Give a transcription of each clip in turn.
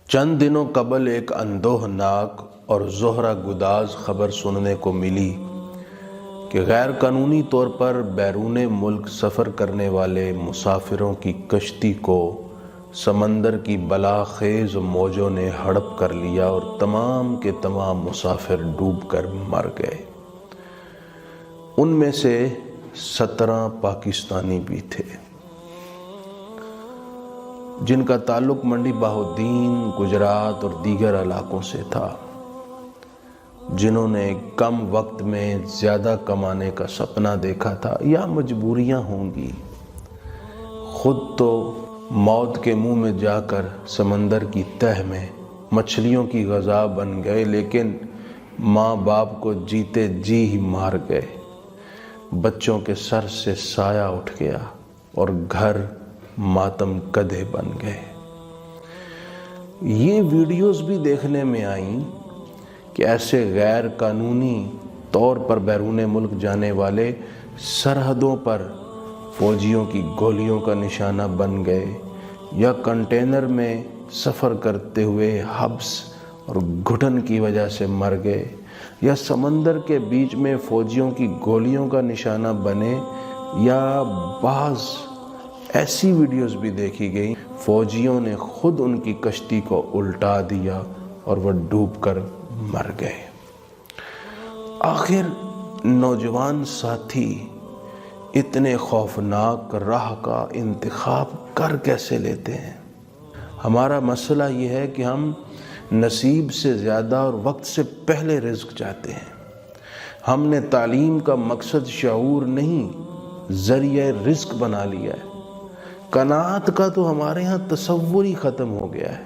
چند دنوں قبل ایک اندوہناک اور زہرہ گداز خبر سننے کو ملی کہ غیر قانونی طور پر بیرون ملک سفر کرنے والے مسافروں کی کشتی کو سمندر کی بلاخیز موجوں نے ہڑپ کر لیا اور تمام کے تمام مسافر ڈوب کر مر گئے۔ ان میں سے 17 پاکستانی بھی تھے، جن کا تعلق منڈی بہاؤالدین، گجرات اور دیگر علاقوں سے تھا، جنہوں نے کم وقت میں زیادہ کمانے کا سپنا دیکھا تھا یا مجبوریاں ہوں گی۔ خود تو موت کے منہ میں جا کر سمندر کی تہہ میں مچھلیوں کی غذا بن گئے، لیکن ماں باپ کو جیتے جی ہی مار گئے۔ بچوں کے سر سے سایہ اٹھ گیا اور گھر ماتم کدے بن گئے۔ یہ ویڈیوز بھی دیکھنے میں آئیں کہ ایسے غیر قانونی طور پر بیرون ملک جانے والے سرحدوں پر فوجیوں کی گولیوں کا نشانہ بن گئے، یا کنٹینر میں سفر کرتے ہوئے حبس اور گھٹن کی وجہ سے مر گئے، یا سمندر کے بیچ میں فوجیوں کی گولیوں کا نشانہ بنے، یا بعض ایسی ویڈیوز بھی دیکھی گئی فوجیوں نے خود ان کی کشتی کو الٹا دیا اور وہ ڈوب کر مر گئے۔ آخر نوجوان ساتھی اتنے خوفناک راہ کا انتخاب کر کیسے لیتے ہیں؟ ہمارا مسئلہ یہ ہے کہ ہم نصیب سے زیادہ اور وقت سے پہلے رزق چاہتے ہیں۔ ہم نے تعلیم کا مقصد شعور نہیں، ذریعہ رزق بنا لیا ہے۔ قناعت کا تو ہمارے ہاں تصور ہی ختم ہو گیا ہے۔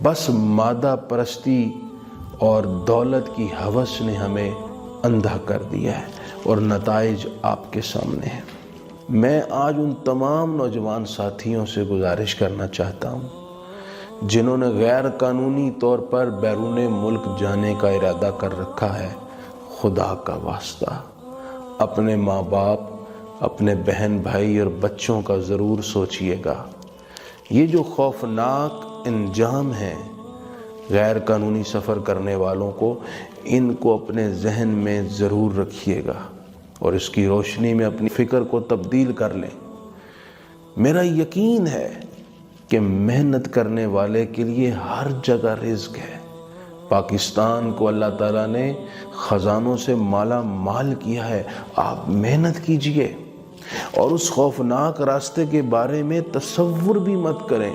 بس مادہ پرستی اور دولت کی ہوس نے ہمیں اندھا کر دیا ہے، اور نتائج آپ کے سامنے ہیں۔ میں آج ان تمام نوجوان ساتھیوں سے گزارش کرنا چاہتا ہوں جنہوں نے غیر قانونی طور پر بیرون ملک جانے کا ارادہ کر رکھا ہے، خدا کا واسطہ اپنے ماں باپ، اپنے بہن بھائی اور بچوں کا ضرور سوچئے گا۔ یہ جو خوفناک انجام ہیں غیر قانونی سفر کرنے والوں کو، ان کو اپنے ذہن میں ضرور رکھیے گا اور اس کی روشنی میں اپنی فکر کو تبدیل کر لیں۔ میرا یقین ہے کہ محنت کرنے والے کے لیے ہر جگہ رزق ہے۔ پاکستان کو اللہ تعالیٰ نے خزانوں سے مالا مال کیا ہے، آپ محنت کیجئے اور اس خوفناک راستے کے بارے میں تصور بھی مت کریں۔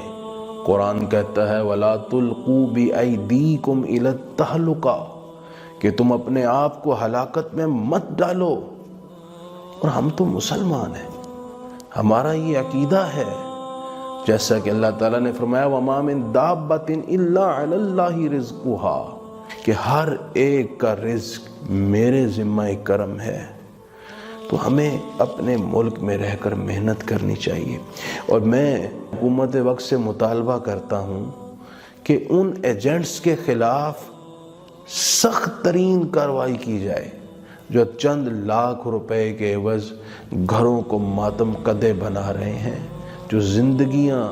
قرآن کہتا ہے وَلَا تُلْقُوا بِأَيْدِيكُمْ إِلَى التَّهْلُكَةِ کہ تم اپنے آپ کو ہلاکت میں مت ڈالو۔ اور ہم تو مسلمان ہیں، ہمارا یہ عقیدہ ہے، جیسا کہ اللہ تعالیٰ نے فرمایا وَمَا مِن دَابَّةٍ إِلَّا عَلَى اللَّهِ رِزْقُهَا کہ ہر ایک کا رزق میرے ذمہ کرم ہے۔ تو ہمیں اپنے ملک میں رہ کر محنت کرنی چاہیے، اور میں حکومت وقت سے مطالبہ کرتا ہوں کہ ان ایجنٹس کے خلاف سخت ترین کارروائی کی جائے جو چند لاکھ روپے کے عوض گھروں کو ماتم کدے بنا رہے ہیں، جو زندگیاں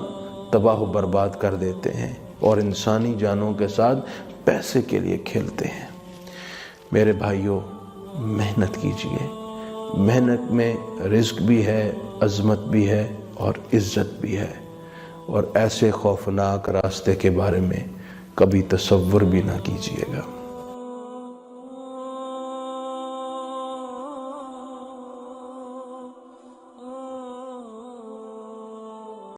تباہ و برباد کر دیتے ہیں اور انسانی جانوں کے ساتھ پیسے کے لیے کھیلتے ہیں۔ میرے بھائیوں، محنت کیجئے، محنت میں رزق بھی ہے، عظمت بھی ہے اور عزت بھی ہے، اور ایسے خوفناک راستے کے بارے میں کبھی تصور بھی نہ کیجیے گا۔